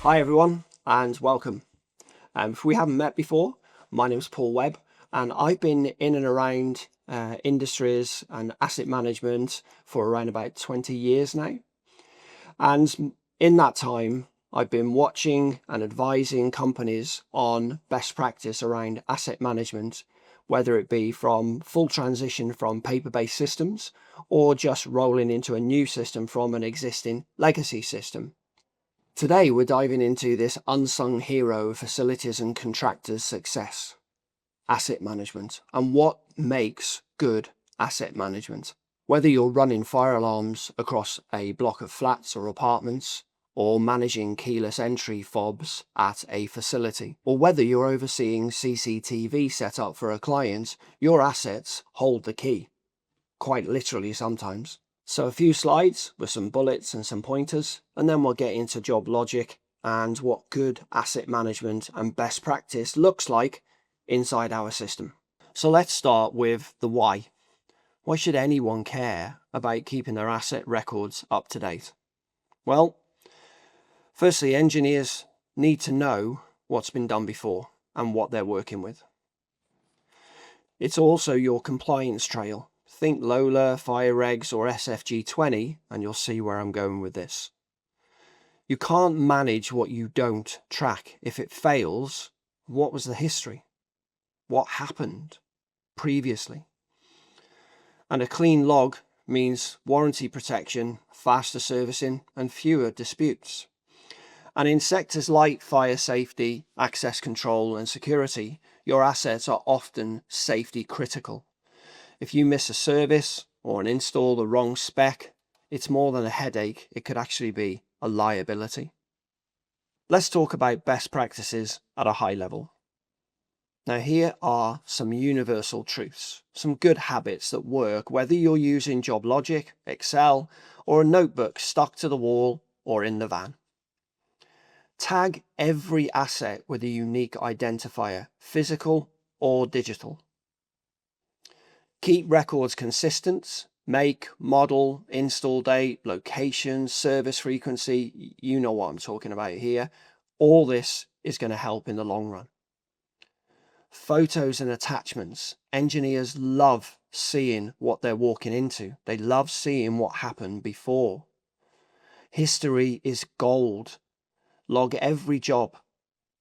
Hi everyone and welcome. If we haven't met before, my name is Paul Webb and I've been in and around industries and asset management for around about 20 years now. And in that time, I've been watching and advising companies on best practice around asset management, whether it be from full transition from paper-based systems or just rolling into a new system from an existing legacy system. Today we're diving into this unsung hero of facilities and contractors' success, asset management, and what makes good asset management. Whether you're running fire alarms across a block of flats or apartments, or managing keyless entry fobs at a facility, or whether you're overseeing CCTV setup for a client, your assets hold the key, quite literally sometimes. So a few slides with some bullets and some pointers, and then we'll get into Joblogic and what good asset management and best practice looks like inside our system. So let's start with the why. Why should anyone care about keeping their asset records up to date? Well, firstly, engineers need to know what's been done before and what they're working with. It's also your compliance trail. Think Lola, Fire Regs or SFG 20 and you'll see where I'm going with this. You can't manage what you don't track. If it fails, what was the history? What happened previously? And a clean log means warranty protection, faster servicing and fewer disputes. And in sectors like fire safety, access control and security, your assets are often safety critical. If you miss a service or an install the wrong spec, it's more than a headache, it could actually be a liability. Let's talk about best practices at a high level. Now here are some universal truths, some good habits that work whether you're using Joblogic, Excel or a notebook stuck to the wall or in the van. Tag every asset with a unique identifier, physical or digital. Keep records consistent, make, model, install date, location, service frequency, you know what I'm talking about here. All this is going to help in the long run. Photos and attachments. Engineers love seeing what they're walking into. They love seeing what happened before. History is gold. Log every job,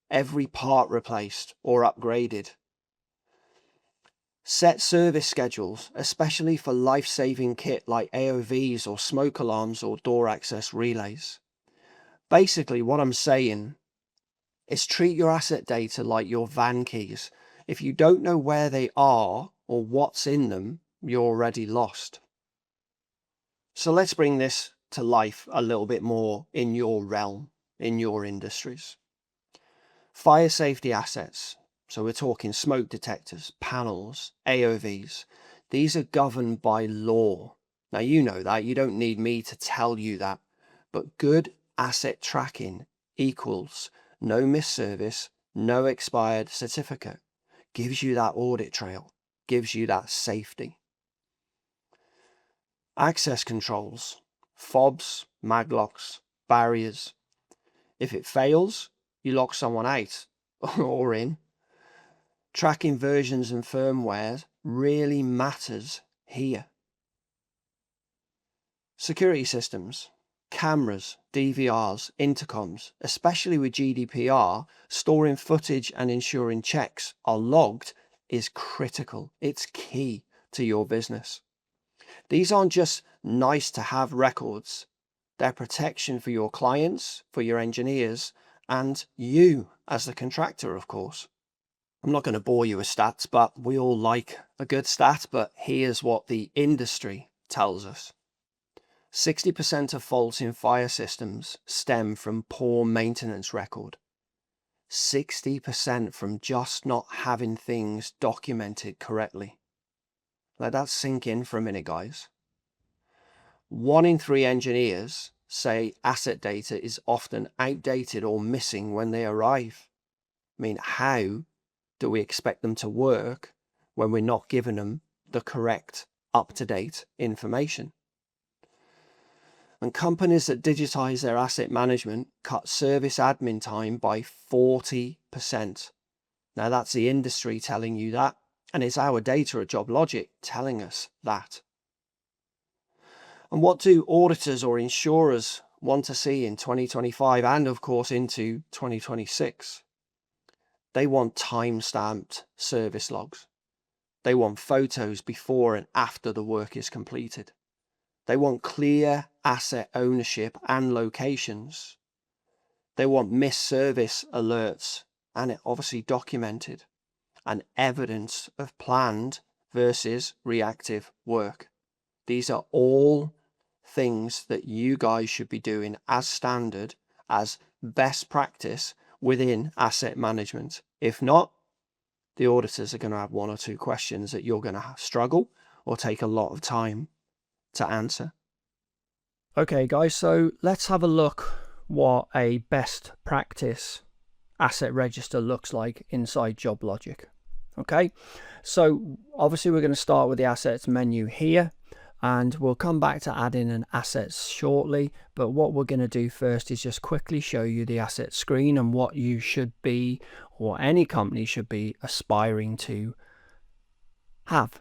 every part replaced or upgraded. Set service schedules, especially for life-saving kit like AOVs or smoke alarms or door access relays. Basically, what I'm saying is treat your asset data like your van keys. If you don't know where they are or what's in them, you're already lost. So let's bring this to life a little bit more in your realm, in your industries. Fire safety assets. So we're talking smoke detectors, panels, AOVs. These are governed by law. Now you know that, you don't need me to tell you that, but good asset tracking equals no missed service, no expired certificate. Gives you that audit trail, gives you that safety. Access controls, fobs, maglocks, barriers. If it fails, you lock someone out or in. Tracking versions and firmware really matters here. Security systems, cameras, DVRs, intercoms, especially with GDPR, storing footage and ensuring checks are logged is critical. It's key to your business. These aren't just nice to have records. They're protection for your clients, for your engineers, and you as the contractor, of course. I'm not going to bore you with stats, but we all like a good stat, but here's what the industry tells us. 60% of faults in fire systems stem from poor maintenance record. 60% from just not having things documented correctly. Let that sink in for a minute, guys. 1 in 3 engineers say asset data is often outdated or missing when they arrive. I mean, how do we expect them to work when we're not giving them the correct, up-to-date information? And companies that digitize their asset management cut service admin time by 40%. Now that's the industry telling you that, and it's our data at Joblogic telling us that. And what do auditors or insurers want to see in 2025 and of course into 2026? They want time-stamped service logs. They want photos before and after the work is completed. They want clear asset ownership and locations. They want missed service alerts and it obviously documented, and evidence of planned versus reactive work. These are all things that you guys should be doing as standard, as best practice within asset management. If not, the auditors are going to have one or two questions that you're going to struggle or take a lot of time to answer. Okay guys, so let's have a look what a best practice asset register looks like inside Joblogic. Okay, so obviously we're going to start with the assets menu here, and we'll come back to add in an assets shortly, but what we're going to do first is just quickly show you the asset screen and what you should be, or any company should be, aspiring to have.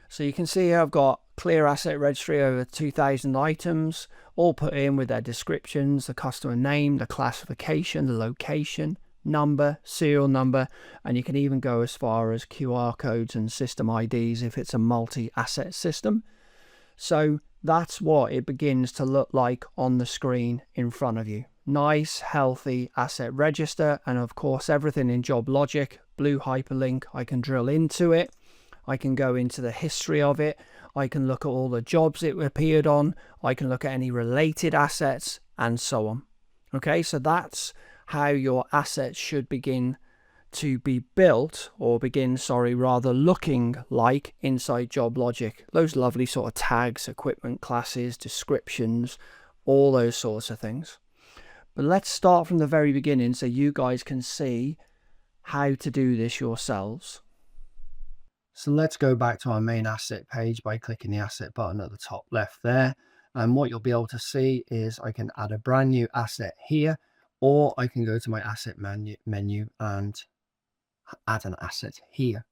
So you can see here I've got clear asset registry over 2,000 items, all put in with their descriptions, the customer name, the classification, the location, number, serial number, and you can even go as far as QR codes and system IDs if it's a multi-asset system. So that's what it begins to look like on the screen in front of you. Nice, healthy asset register, and of course everything in Joblogic, blue hyperlink, I can drill into it. I can go into the history of it. I can look at all the jobs it appeared on. I can look at any related assets and so on. Okay, so that's how your assets should begin to be built, or begin, rather looking like inside Joblogic. Those lovely sort of tags, equipment classes, descriptions, all those sorts of things. But let's start from the very beginning so you guys can see how to do this yourselves. So let's go back to our main asset page by clicking the asset button at the top left there. And what you'll be able to see is I can add a brand new asset here, or I can go to my asset menu and add an asset here.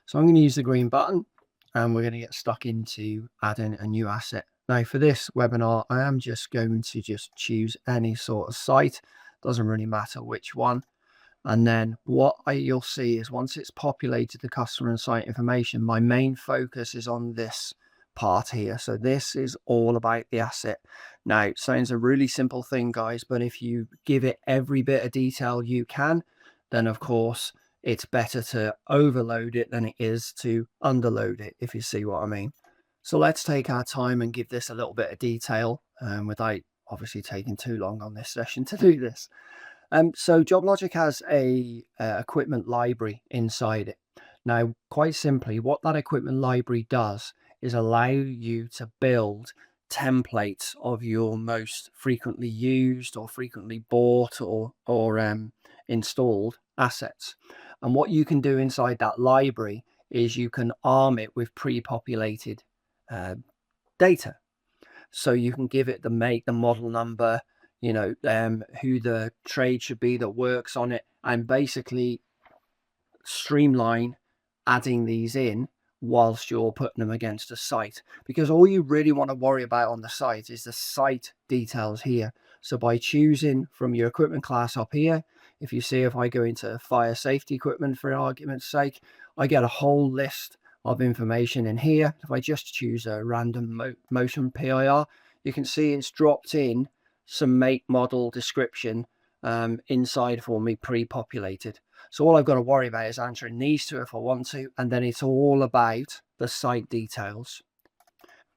So I'm going to use the green button and we're going to get stuck into adding a new asset. Now for this webinar, I am just going to choose any sort of site. Doesn't really matter which one. And then what you'll see is once it's populated the customer and site information, my main focus is on this part here. So this is all about the asset. Now it sounds a really simple thing, guys, but if you give it every bit of detail you can, then of course it's better to overload it than it is to underload it, if you see what I mean. So let's take our time and give this a little bit of detail without obviously taking too long on this session to do this. So Joblogic has a equipment library inside it. Now, quite simply, what that equipment library does is allow you to build templates of your most frequently used or frequently bought or installed assets. And what you can do inside that library is you can arm it with pre-populated data. So you can give it the make, the model number, you know, who the trade should be that works on it, and basically streamline adding these in whilst you're putting them against a site, because all you really want to worry about on the site is the site details here. So by choosing from your equipment class up here, if you see, if I go into fire safety equipment for argument's sake, I get a whole list of information in here. If I just choose a random motion PIR, you can see it's dropped in some make, model, description inside for me pre-populated. So all I've got to worry about is answering these two if I want to, and then it's all about the site details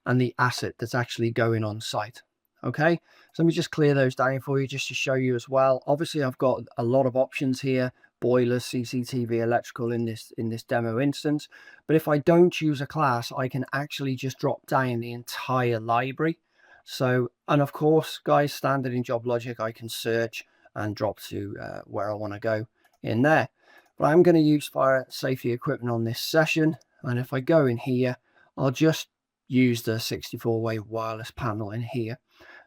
and the asset that's actually going on site. Okay, so let me just clear those down for you just to show you as well. Obviously I've got a lot of options here: boilers, CCTV, electrical in this demo instance. But if I don't choose a class, I can actually just drop down the entire library. So, and of course, guys, standard in Joblogic, I can search and drop to where I want to go in there. But I'm going to use fire safety equipment on this session. And if I go in here, I'll just use the 64-way wireless panel in here.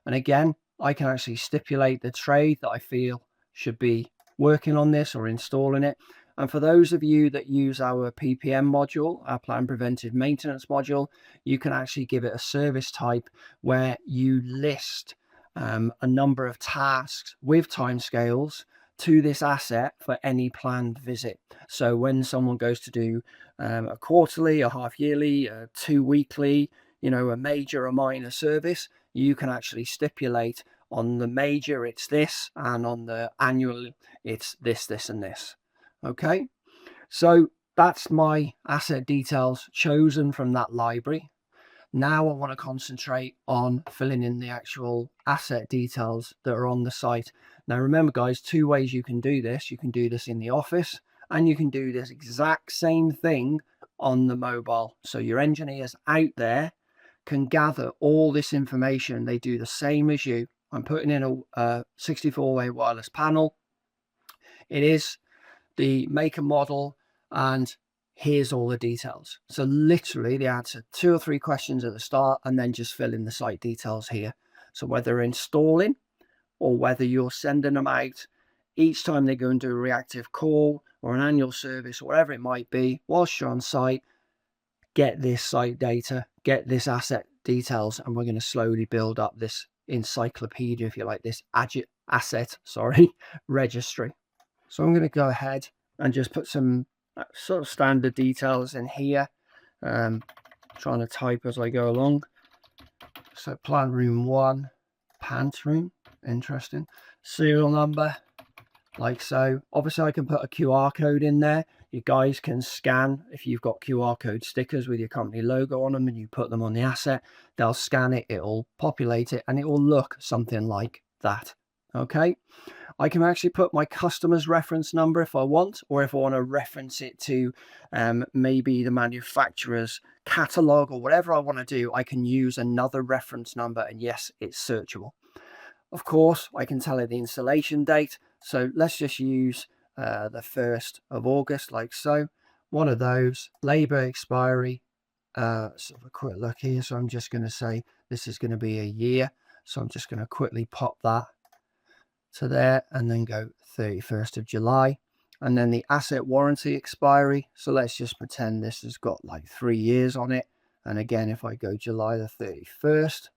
And again, I can actually stipulate the trade that I feel should be working on this or installing it. And for those of you that use our PPM module, our Plan Preventive Maintenance module, you can actually give it a service type where you list a number of tasks with timescales to this asset for any planned visit. So when someone goes to do a quarterly, a half yearly, a 2 weekly, you know, a major or minor service, you can actually stipulate on the major it's this, and on the annual it's this, this, and this. Okay, so that's my asset details chosen from that library. Now I want to concentrate on filling in the actual asset details that are on the site. Now remember guys, 2 ways you can do this. You can do this in the office, and you can do this exact same thing on the mobile. So your engineers out there can gather all this information. They do the same as you. I'm putting in a 64-way wireless panel. It is the make and model, and here's all the details. So literally they answer 2 or 3 questions at the start and then just fill in the site details here. So whether installing or whether you're sending them out each time they go and do a reactive call or an annual service or whatever it might be, whilst you're on site, get this site data, get this asset details, and we're going to slowly build up this encyclopedia, if you like, this asset registry. So I'm going to go ahead and just put some sort of standard details in here, trying to type as I go along. So plant room 1, pant room, interesting, serial number, like so. Obviously I can put a QR code in there. You guys can scan, if you've got QR code stickers with your company logo on them and you put them on the asset, they'll scan it, it'll populate it, and it will look something like that. Okay, I can actually put my customer's reference number if I want, or if I want to reference it to maybe the manufacturer's catalog or whatever I want to do, I can use another reference number, and yes, it's searchable. Of course, I can tell it the installation date. So let's just use the 1st of August, like so. One of those, labor expiry, sort of a quick look here. So I'm just going to say this is going to be a year. So I'm just going to quickly pop that to there and then go 31st of July. And then the asset warranty expiry. So let's just pretend this has got like 3 years on it. And again, if I go July the 31st,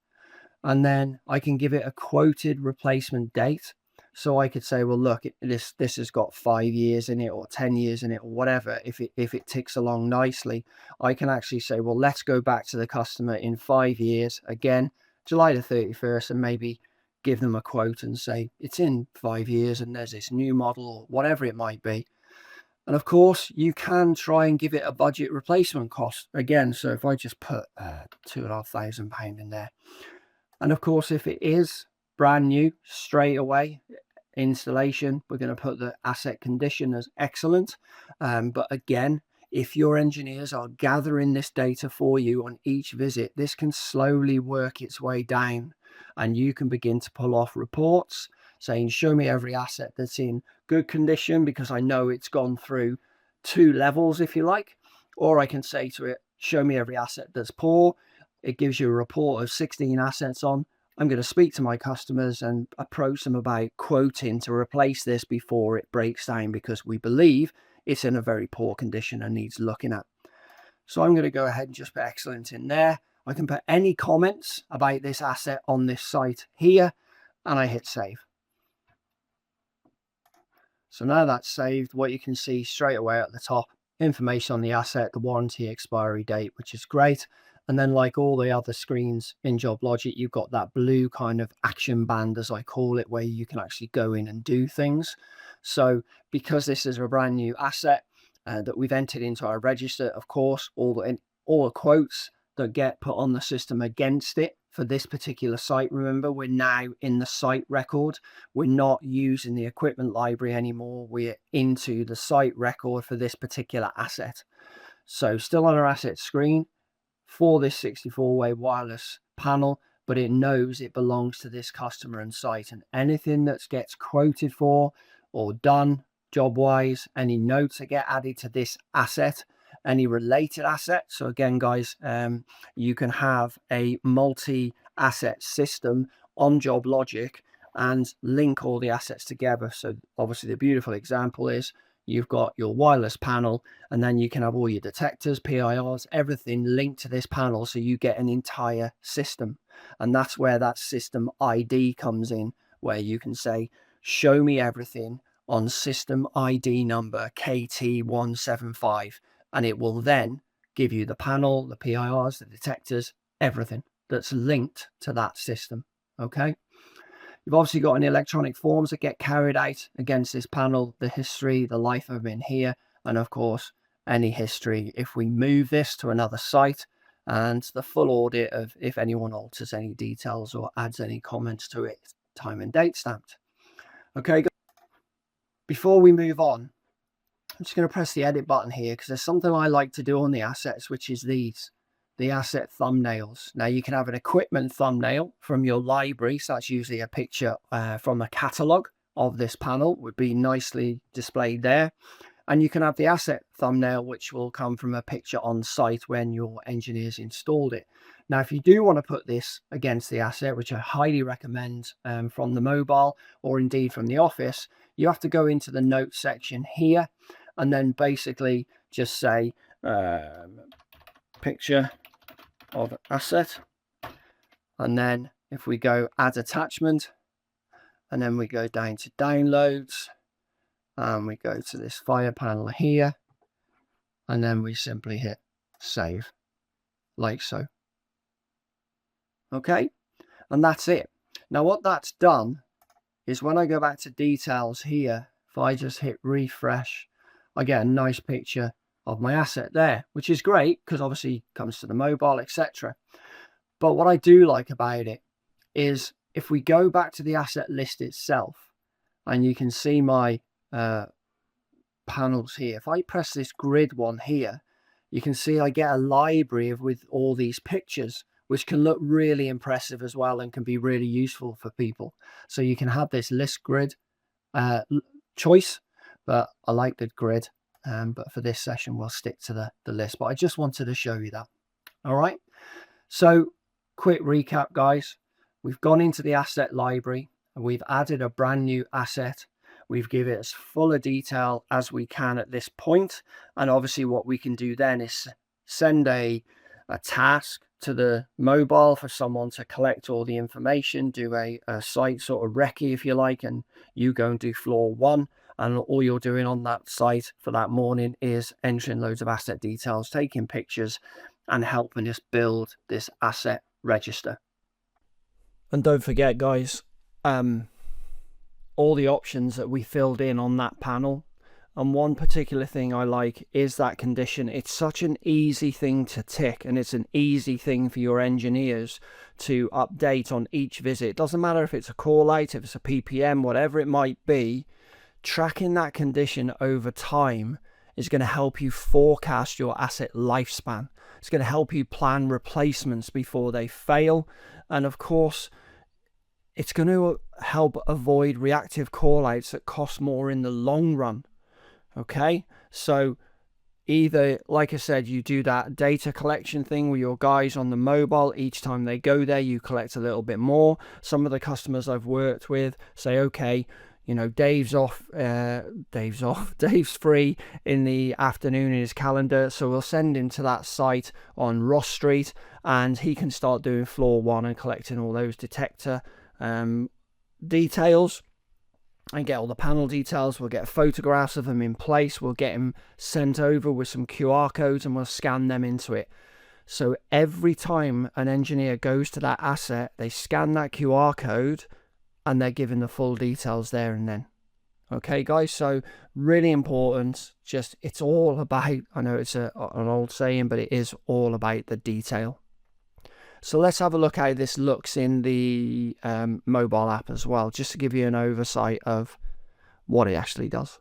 and then I can give it a quoted replacement date. So I could say, well, look, this has got 5 years in it or 10 years in it or whatever. If it ticks along nicely, I can actually say, well, let's go back to the customer in 5 years, again, July the 31st, and maybe give them a quote and say it's in 5 years and there's this new model or whatever it might be. And of course, you can try and give it a budget replacement cost again. So if I just put £2,500 in there. And of course, if it is brand new, straight away, installation, we're going to put the asset condition as excellent. But again, if your engineers are gathering this data for you on each visit, this can slowly work its way down, and you can begin to pull off reports saying, show me every asset that's in good condition, because I know it's gone through 2 levels, if you like. Or I can say to it, show me every asset that's poor. It gives you a report of 16 assets on. I'm going to speak to my customers and approach them about quoting to replace this before it breaks down, because we believe it's in a very poor condition and needs looking at. So I'm going to go ahead and just put excellent in there. I can put any comments about this asset on this site here, and I hit save. So now that's saved, what you can see straight away at the top, information on the asset, the warranty expiry date, which is great. And then, like all the other screens in Joblogic, you've got that blue kind of action band, as I call it, where you can actually go in and do things. So because this is a brand new asset that we've entered into our register, of course, all the quotes that get put on the system against it for this particular site, remember, we're now in the site record. We're not using the equipment library anymore. We're into the site record for this particular asset. So still on our asset screen for this 64-way wireless panel, but it knows it belongs to this customer and site, and anything that gets quoted for or done job wise, any notes that get added to this asset, any related assets. So again, guys, you can have a multi-asset system on Joblogic and link all the assets together. So obviously the beautiful example is you've got your wireless panel, and then you can have all your detectors, PIRs, everything linked to this panel, so you get an entire system. And that's where that system ID comes in, where you can say, show me everything on system ID number KT175, and it will then give you the panel, the PIRs, the detectors, everything that's linked to that system. Okay. You've obviously got any electronic forms that get carried out against this panel, the history, the life of in here, and of course, any history if we move this to another site, and the full audit of if anyone alters any details or adds any comments to it, time and date stamped. Okay, before we move on, I'm just going to press the edit button here because there's something I like to do on the assets, which is the asset thumbnails. Now you can have an equipment thumbnail from your library, so that's usually a picture from a catalog of this panel, would be nicely displayed there. And you can have the asset thumbnail, which will come from a picture on site when your engineers installed it. Now, if you do want to put this against the asset, which I highly recommend from the mobile or indeed from the office, you have to go into the notes section here and then basically just say picture of asset, and then if we go add attachment, and then we go down to downloads, and we go to this fire panel here, and then we simply hit save, like so. Okay, and that's it. Now what that's done is when I go back to details here, if I just hit refresh, I get a nice picture of my asset there, which is great because obviously it comes to the mobile, etc. But what I do like about it is if we go back to the asset list itself, and you can see my panels here. If I press this grid one here, you can see I get a library with all these pictures, which can look really impressive as well and can be really useful for people. So you can have this list grid choice, but I like the grid. But for this session, we'll stick to the list. But I just wanted to show you that. All right. So quick recap, guys. We've gone into the asset library and we've added a brand new asset. We've given it as full a detail as we can at this point. And obviously what we can do then is send a task to the mobile for someone to collect all the information, do a site sort of recce, if you like, and you go and do floor 1. And all you're doing on that site for that morning is entering loads of asset details, taking pictures, and helping us build this asset register. And don't forget, guys, all the options that we filled in on that panel. And one particular thing I like is that condition. It's such an easy thing to tick, and it's an easy thing for your engineers to update on each visit. It doesn't matter if it's a call out, if it's a PPM, whatever it might be. Tracking that condition over time is going to help you forecast your asset lifespan. It's going to help you plan replacements before they fail. And of course, it's going to help avoid reactive callouts that cost more in the long run. Okay, so either, like I said, you do that data collection thing with your guys on the mobile. Each time they go there, you collect a little bit more. Some of the customers I've worked with say, okay, you know, Dave's free in the afternoon in his calendar, so we'll send him to that site on Ross Street, and he can start doing floor 1 and collecting all those detector details and get all the panel details. We'll get photographs of them in place. We'll get them sent over with some QR codes, and we'll scan them into it. So every time an engineer goes to that asset, they scan that QR code and they're given the full details there and then. Okay, guys, so really important. Just, it's all about, I know it's an old saying, but it is all about the detail. So let's have a look how this looks in the mobile app as well, just to give you an oversight of what it actually does.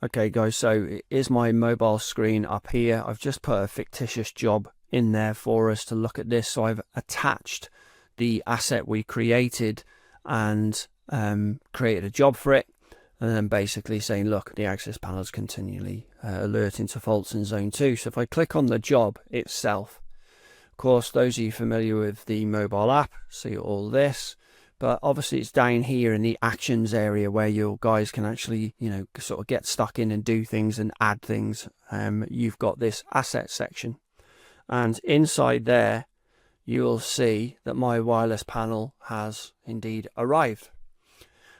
Okay, guys, so here's my mobile screen up here. I've just put a fictitious job in there for us to look at this. So I've attached the asset we created and created a job for it. and then basically saying, look, the access panel is continually alerting to faults in zone 2. So if I click on the job itself, of course, those of you familiar with the mobile app see all this, but obviously it's down here in the actions area where your guys can actually, you know, sort of get stuck in and do things and add things. You've got this asset section, and inside there you'll see that my wireless panel has indeed arrived.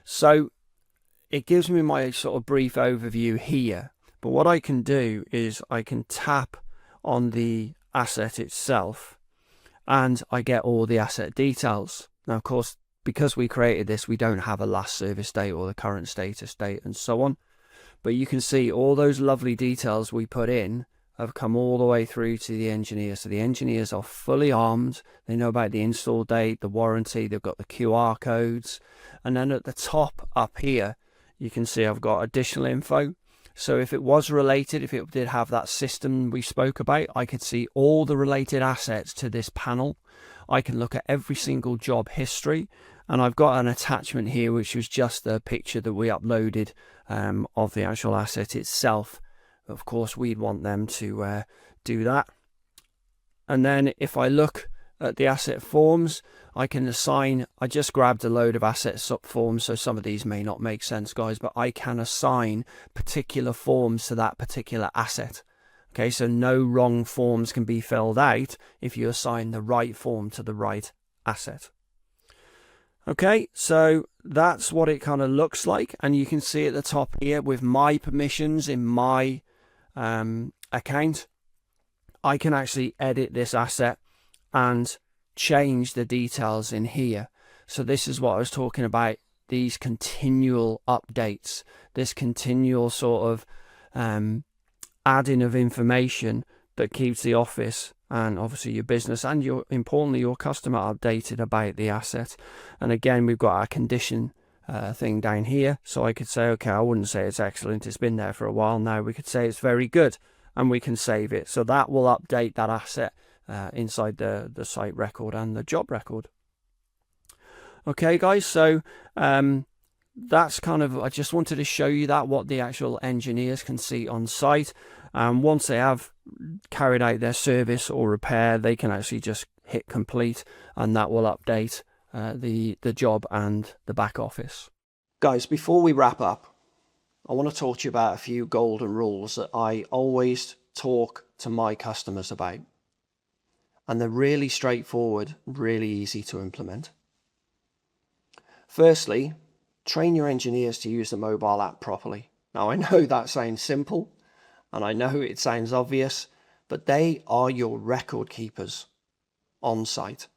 So it gives me my sort of brief overview here, but what I can do is I can tap on the asset itself and I get all the asset details. Now, of course, because we created this, we don't have a last service date or the current status date and so on, but you can see all those lovely details we put in have come all the way through to the engineer. So the engineers are fully armed. They know about the install date, the warranty, they've got the QR codes, and then at the top up here you can see I've got additional info. So if it was related, if it did have that system we spoke about, I could see all the related assets to this panel. I can look at every single job history, and I've got an attachment here which was just the picture that we uploaded of the actual asset itself. Of course, we'd want them to do that. And then if I look at the asset forms, I can assign, I just grabbed a load of asset forms, so some of these may not make sense, guys, but I can assign particular forms to that particular asset. Okay, so no wrong forms can be filled out if you assign the right form to the right asset. Okay, so that's what it kind of looks like, and you can see at the top here with my permissions in my account, I can actually edit this asset and change the details in here. So this is what I was talking about, these continual updates, this continual sort of adding of information that keeps the office and obviously your business and importantly your customer updated about the asset. And again, we've got our condition thing down here, so I could say, okay, I wouldn't say it's excellent, it's been there for a while now. We could say it's very good, and we can save it. So that will update that asset inside the site record and the job record. Okay, guys, so that's kind of, I just wanted to show you that, what the actual engineers can see on site. Once they have carried out their service or repair, they can actually just hit complete, and that will update the job and the back office. Guys, before we wrap up, I want to talk to you about a few golden rules that I always talk to my customers about. And they're really straightforward, really easy to implement. Firstly, train your engineers to use the mobile app properly. Now, I know that sounds simple, and I know it sounds obvious, but they are your record keepers on site.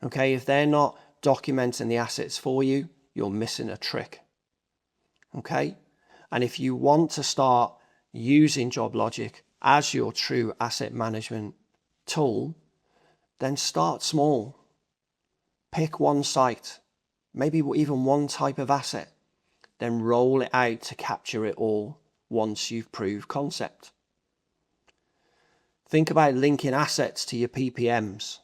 Okay, if they're not documenting the assets for you, you're missing a trick. Okay, and if you want to start using Joblogic as your true asset management tool, then start small. Pick one site, maybe even one type of asset, then roll it out to capture it all once you've proved concept. Think about linking assets to your PPMs.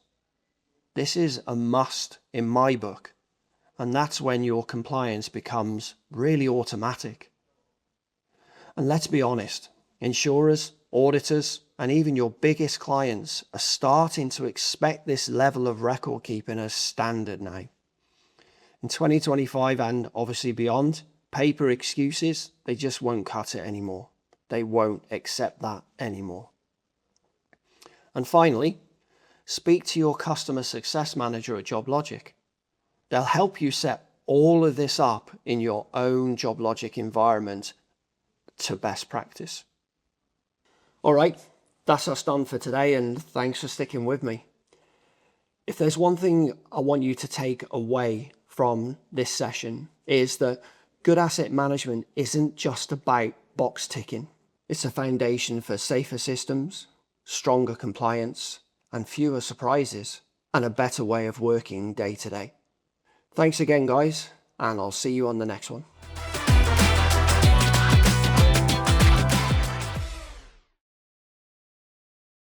This is a must in my book, and that's when your compliance becomes really automatic. And let's be honest, insurers, auditors, and even your biggest clients are starting to expect this level of record keeping as standard now. In 2025 and obviously beyond, paper excuses, they just won't cut it anymore. They won't accept that anymore. And finally, speak to your customer success manager at Joblogic. They'll help you set all of this up in your own Joblogic environment to best practice. All right, that's us done for today, and thanks for sticking with me. If there's one thing I want you to take away from this session, is that good asset management isn't just about box ticking. It's a foundation for safer systems, stronger compliance, and fewer surprises, and a better way of working day to day. Thanks again, guys, and I'll see you on the next one.